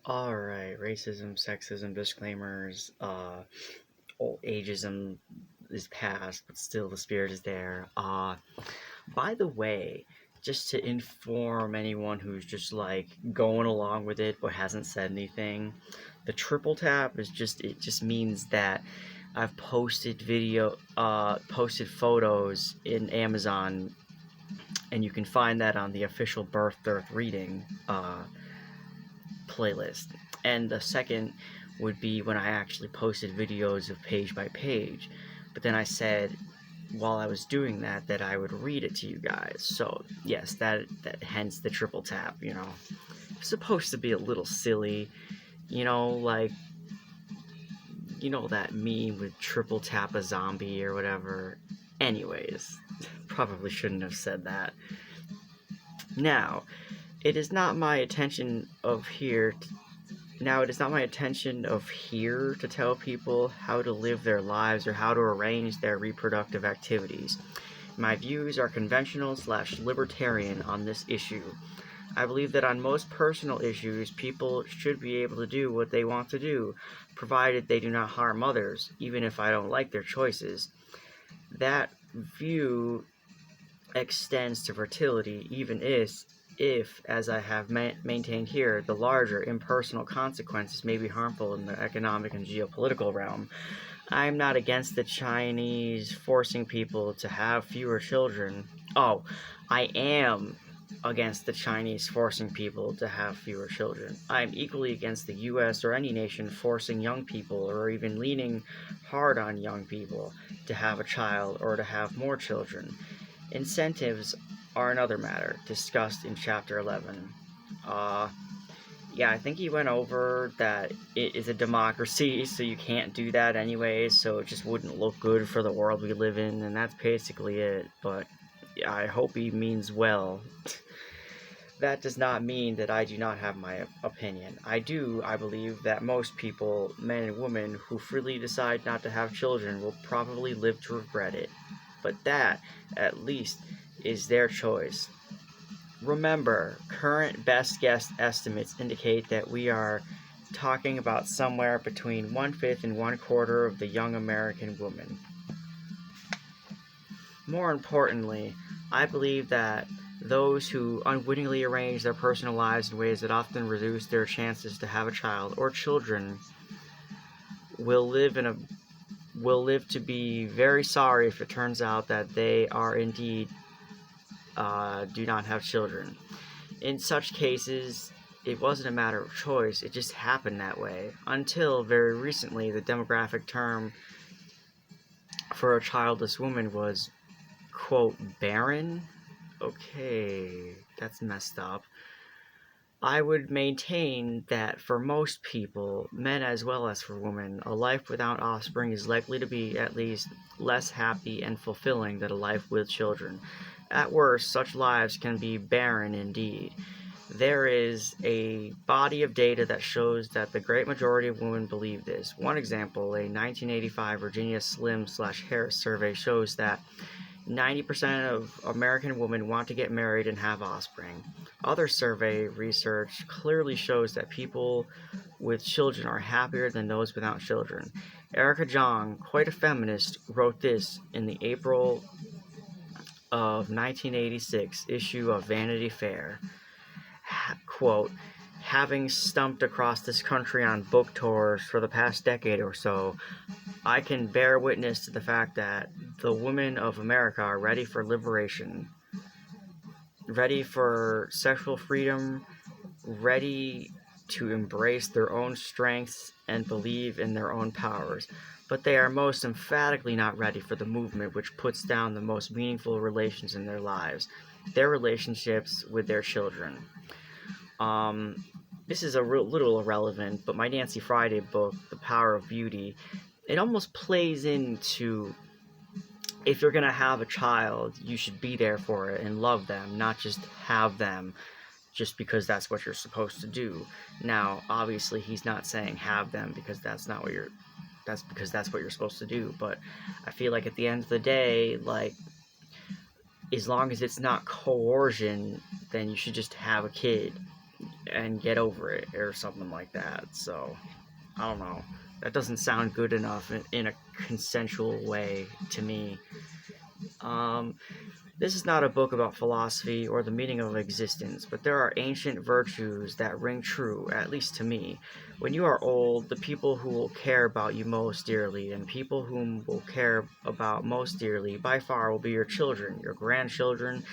Alright, racism, sexism, disclaimers, old ageism is past, but still the spirit is there. By the way, just to inform anyone who's just like going along with it but hasn't said anything, the triple tap is it just means that I've posted photos in Amazon, and you can find that on the official Dearth reading playlist. And the second would be when I actually posted videos of page by page. But then I said while I was doing that I would read it to you guys. So yes, that hence the triple tap. It's supposed to be a little silly. Like that meme with triple tap a zombie or whatever. Anyways, probably shouldn't have said that. Now, it is not my intention of here Now, it is not my intention of here to tell people how to live their lives or how to arrange their reproductive activities. My views are conventional/libertarian on this issue. I believe that on most personal issues, people should be able to do what they want to do, provided they do not harm others, even if I don't like their choices. That view extends to fertility, even if, as I have maintained here, the larger impersonal consequences may be harmful in the economic and geopolitical realm. I'm not against the Chinese forcing people to have fewer children. Oh, I am against the Chinese forcing people to have fewer children. I am equally against the US or any nation forcing young people, or even leaning hard on young people, to have a child or to have more children. Incentives are another matter, discussed in Chapter 11. Yeah, I think he went over that it is a democracy, so you can't do that anyways, so it just wouldn't look good for the world we live in, and that's basically it. But yeah, I hope he means well. That does not mean that I do not have my opinion. I believe that most people, men and women, who freely decide not to have children will probably live to regret it. But that, at least, is their choice. Remember, current best guess estimates indicate that we are talking about somewhere between 1/5 and 1/4 of the young American woman. More importantly, I believe that those who unwittingly arrange their personal lives in ways that often reduce their chances to have a child or children will live to be very sorry if it turns out that they are indeed do not have children. In such cases, it wasn't a matter of choice, it just happened that way. Until very recently, the demographic term for a childless woman was, quote, barren? Okay, that's messed up. I would maintain that for most people, men as well as for women, a life without offspring is likely to be at least less happy and fulfilling than a life with children. At worst, such lives can be barren indeed. There is a body of data that shows that the great majority of women believe this. One example, a 1985 Virginia Slim/Harris survey shows that 90% of American women want to get married and have offspring. Other survey research clearly shows that people with children are happier than those without children. Erica Jong, quite a feminist, wrote this in the April of 1986 issue of Vanity Fair. Quote, having stumped across this country on book tours for the past decade or so, I can bear witness to the fact that the women of America are ready for liberation, ready for sexual freedom, ready to embrace their own strengths and believe in their own powers. But they are most emphatically not ready for the movement which puts down the most meaningful relations in their lives, their relationships with their children. This is a little irrelevant, but my Nancy Friday book, The Power of Beauty, it almost plays into, if you're going to have a child, you should be there for it and love them, not just have them just because that's what you're supposed to do. Now, obviously, he's not saying have them because that's what you're supposed to do, but I feel like at the end of the day, like, as long as it's not coercion, then you should just have a kid. and get over it or something like that. So I don't know. That doesn't sound good enough in a consensual way to me. Um, this is not a book about philosophy or the meaning of existence, but there are ancient virtues that ring true, at least to me. When you are old, the people who will care about you most dearly, and people whom will care about most dearly by far will be your children, your grandchildren,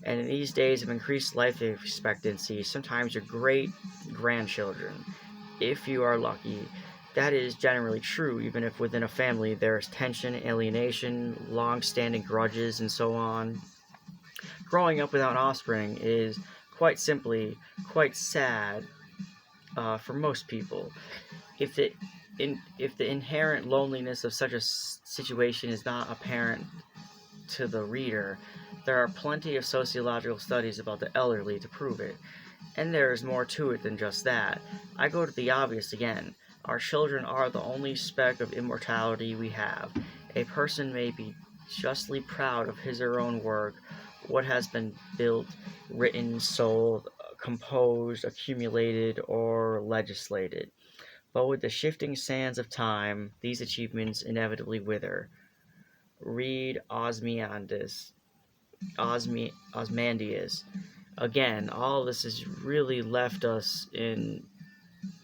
and in these days of increased life expectancy, sometimes your great grandchildren, if you are lucky. That is generally true, even if within a family there is tension, alienation, long standing grudges, and so on. Growing up without offspring is quite simply quite sad for most people. If if the inherent loneliness of such a situation is not apparent to the reader, there are plenty of sociological studies about the elderly to prove it. And there is more to it than just that. I go to the obvious again. Our children are the only speck of immortality we have. A person may be justly proud of his or her own work, what has been built, written, sold, composed, accumulated, or legislated. But with the shifting sands of time, these achievements inevitably wither. Read Osmandius. Again, all this has really left us in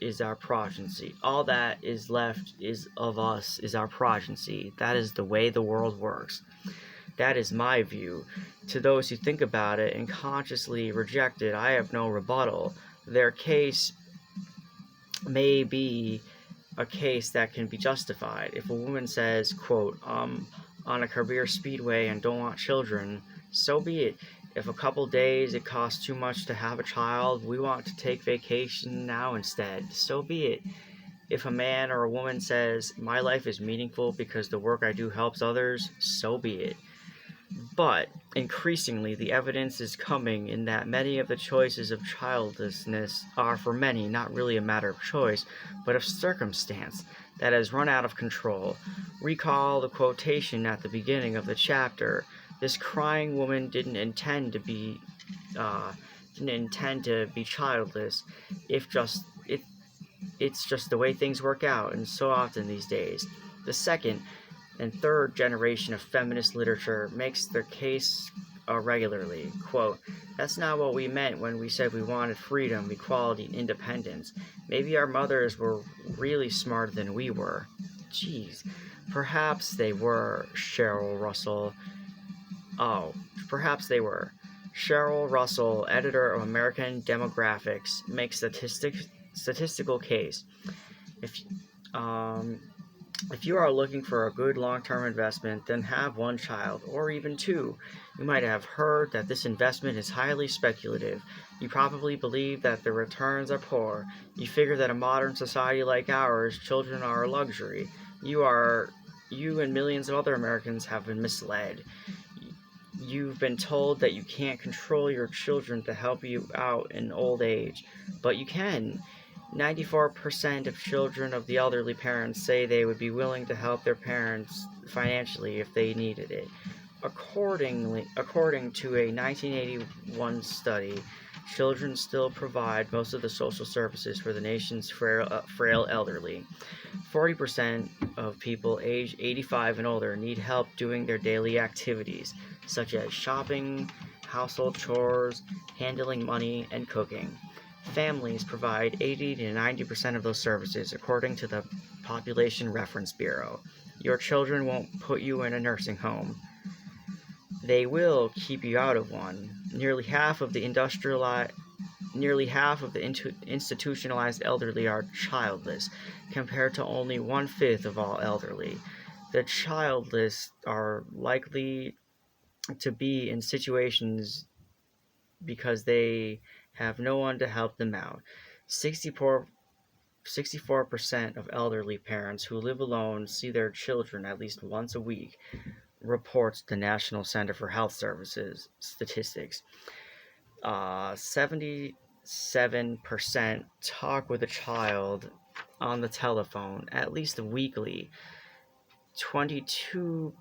is our progeny. All that is left is of us is our progeny. That is the way the world works. That is my view. To those who think about it and consciously reject it, I have no rebuttal. Their case may be a case that can be justified. If a woman says, quote, on a career speedway and don't want children, so be it. If a couple days it costs too much to have a child, we want to take vacation now instead, so be it. If a man or a woman says, my life is meaningful because the work I do helps others, so be it. But increasingly, the evidence is coming in that many of the choices of childlessness are for many not really a matter of choice, but of circumstance that has run out of control. Recall the quotation at the beginning of the chapter. This crying woman didn't intend to be childless. If just it, it's just the way things work out, and so often these days. The second and third generation of feminist literature makes their case regularly. Quote, that's not what we meant when we said we wanted freedom, equality, and independence. Maybe our mothers were really smarter than we were. Jeez, perhaps they were, Cheryl Russell. Oh, perhaps they were. Cheryl Russell, editor of American Demographics, makes statistical case. If um, If you are looking for a good long-term investment, then have one child, or even two. You might have heard that this investment is highly speculative. You probably believe that the returns are poor. You figure that in a modern society like ours, children are a luxury. You and millions of other Americans have been misled. You've been told that you can't control your children to help you out in old age, but you can. 94% of children of the elderly parents say they would be willing to help their parents financially if they needed it. According to a 1981 study, children still provide most of the social services for the nation's frail elderly. 40% of people aged 85 and older need help doing their daily activities, such as shopping, household chores, handling money, and cooking. Families provide 80 to 90% of those services, according to the Population Reference Bureau. Your children won't put you in a nursing home. They will keep you out of one. Nearly half of the institutionalized elderly are childless, compared to only 1/5 of all elderly. The childless are likely to be in situations because they have no one to help them out. 64% of elderly parents who live alone see their children at least once a week, reports the National Center for Health Services statistics. 77% talk with a child on the telephone at least weekly. 72%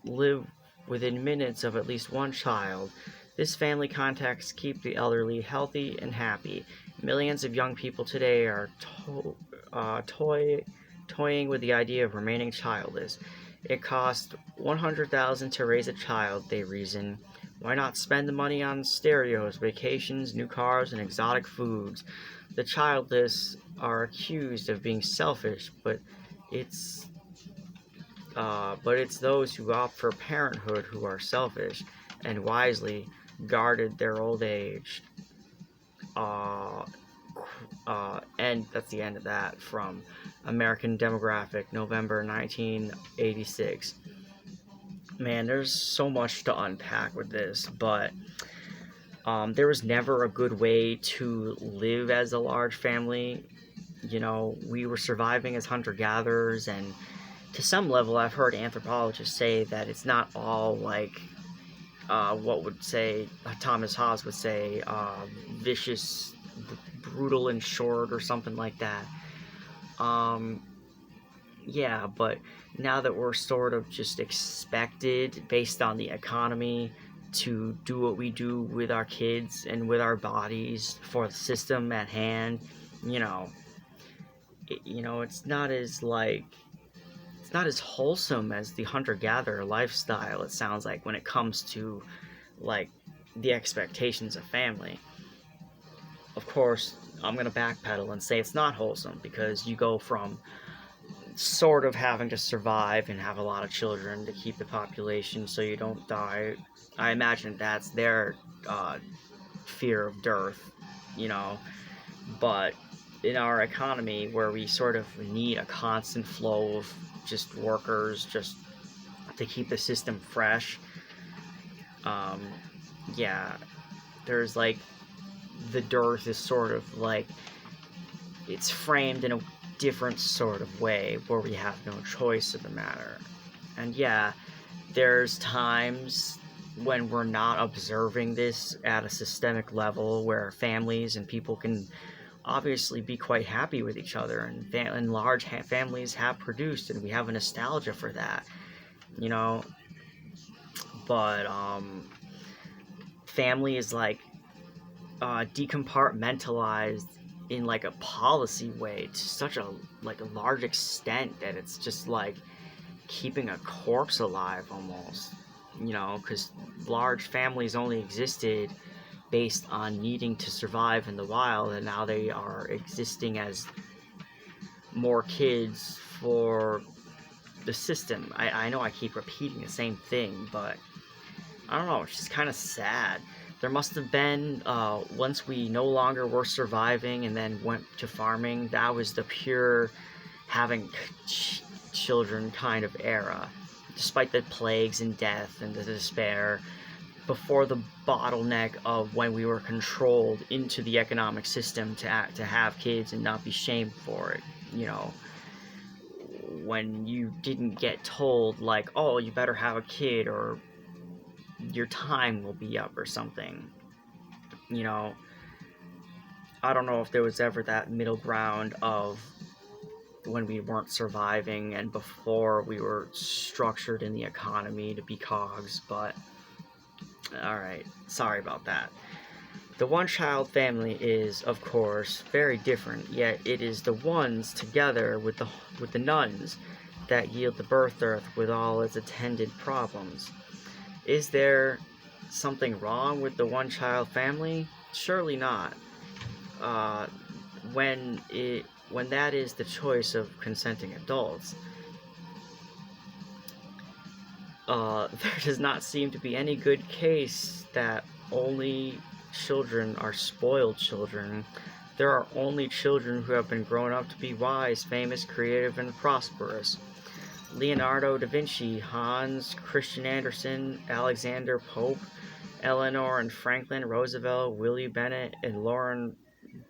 live within minutes of at least one child. This family context keeps the elderly healthy and happy. Millions of young people today are toying with the idea of remaining childless. It costs 100,000 to raise a child, they reason. Why not spend the money on stereos, vacations, new cars, and exotic foods? The childless are accused of being selfish, it's it's those who opt for parenthood who are selfish and wisely guarded their old age. Uh, and that's the end of that from American Demographic, November 1986. Man, there's so much to unpack with this, but there was never a good way to live as a large family. You know, we were surviving as hunter gatherers, and to some level, I've heard anthropologists say that it's not all like what would say Thomas Hobbes would say, vicious, brutal, and short, or something like that. Yeah, but now that we're sort of just expected, based on the economy, to do what we do with our kids and with our bodies for the system at hand, you know, it's not as it's not as wholesome as the hunter-gatherer lifestyle, it sounds like, when it comes to like the expectations of family. Of course, I'm gonna backpedal and say it's not wholesome, because you go from sort of having to survive and have a lot of children to keep the population so you don't die. I imagine that's their fear of dearth, you know. But in our economy, where we sort of need a constant flow of just workers, just to keep the system fresh, um, yeah, there's like the dearth is sort of like it's framed in a different sort of way where we have no choice of the matter. And yeah, there's times when we're not observing this at a systemic level, where families and people can obviously be quite happy with each other, and large families have produced, and we have a nostalgia for that, you know. But family is like decompartmentalized in like a policy way to such a large extent that it's just like keeping a corpse alive almost, you know, because large families only existed based on needing to survive in the wild, and now they are existing as more kids for the system. I know I keep repeating the same thing, but I don't know, it's just kind of sad. There must have been, once we no longer were surviving and then went to farming, that was the pure having children kind of era. Despite the plagues and death and the despair, before the bottleneck of when we were controlled into the economic system to have kids and not be shamed for it, you know. When you didn't get told, like, oh, you better have a kid or your time will be up or something, you know. I don't know if there was ever that middle ground of when we weren't surviving and before we were structured in the economy to be cogs, but alright, sorry about that. The one-child family is, of course, very different, yet it is the ones together with the nuns that yield the birth earth with all its attendant problems. Is there something wrong with the one-child family? Surely not. When that is the choice of consenting adults. There does not seem to be any good case that only children are spoiled children. There are only children who have been grown up to be wise, famous, creative, and prosperous. Leonardo da Vinci, Hans Christian Andersen, Alexander Pope, Eleanor and Franklin Roosevelt, Willie Bennett, and Lauren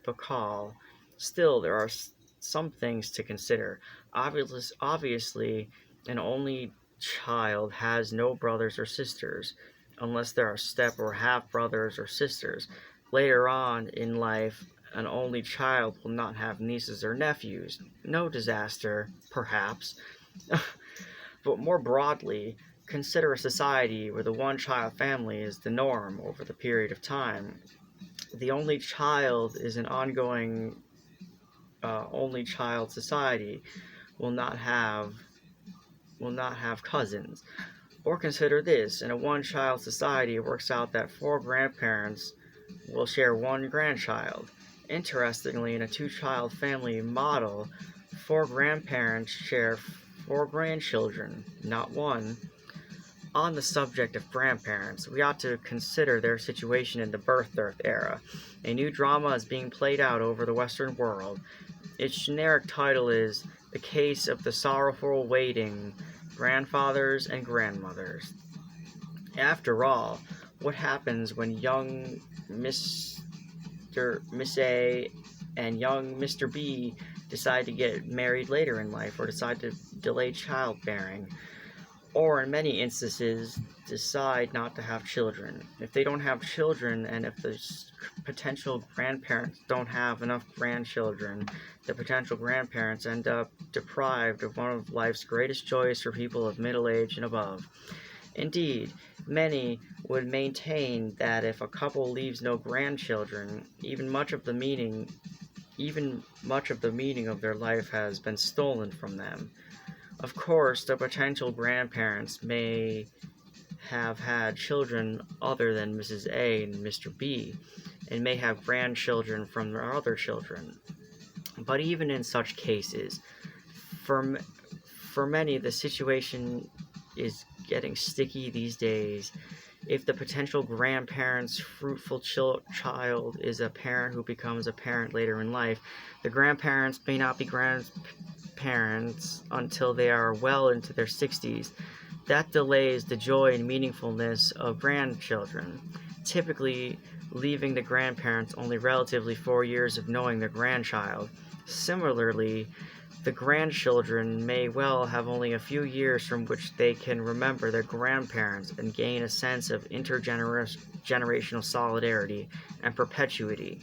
Bacall. Still, there are some things to consider. Obviously, an only child has no brothers or sisters, unless there are step or half brothers or sisters. Later on in life, an only child will not have nieces or nephews. No disaster, perhaps. But more broadly, consider a society where the one-child family is the norm over the period of time. The only child is an ongoing only child society will not have cousins. Or consider this: in a one-child society, it works out that 4 grandparents will share 1 grandchild. Interestingly, in a 2-child family model, 4 grandparents share 4 grandchildren, not 1. On the subject of grandparents, we ought to consider their situation in the Dearth era. A new drama is being played out over the Western world. Its generic title is The Case of the Sorrowful Waiting Grandfathers and Grandmothers. After all, what happens when young Miss A and young Mr. B decide to get married later in life, or decide to delay childbearing, or in many instances decide not to have children? If they don't have children, and if the potential grandparents don't have enough grandchildren, the potential grandparents end up deprived of one of life's greatest joys for people of middle age and above. Indeed, many would maintain that if a couple leaves no grandchildren, even much of the meaning of their life has been stolen from them. Of course, the potential grandparents may have had children other than Mrs. A and Mr. B, and may have grandchildren from their other children. But even in such cases, for many, the situation is getting sticky these days. If the potential grandparent's fruitful child is a parent who becomes a parent later in life, the grandparents may not be grandparents until they are well into their 60s. That delays the joy and meaningfulness of grandchildren, typically leaving the grandparents only relatively 4 years of knowing their grandchild. Similarly, the grandchildren may well have only a few years from which they can remember their grandparents and gain a sense of intergenerational solidarity and perpetuity.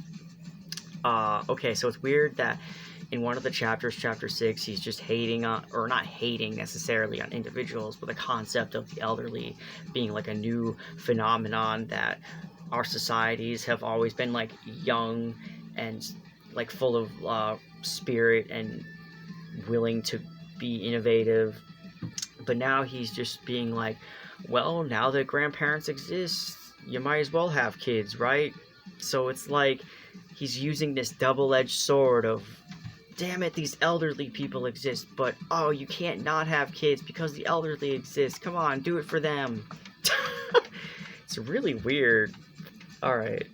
Okay, so it's weird that in one of the chapters, chapter 6, he's just hating on, or not hating necessarily on individuals, but the concept of the elderly being like a new phenomenon, that our societies have always been like young and like full of spirit and willing to be innovative. But now he's just being like, well, now that grandparents exist, you might as well have kids, right? So it's like he's using this double-edged sword of, damn it, these elderly people exist, but oh, you can't not have kids because the elderly exist. Come on, do it for them. It's really weird. Alright.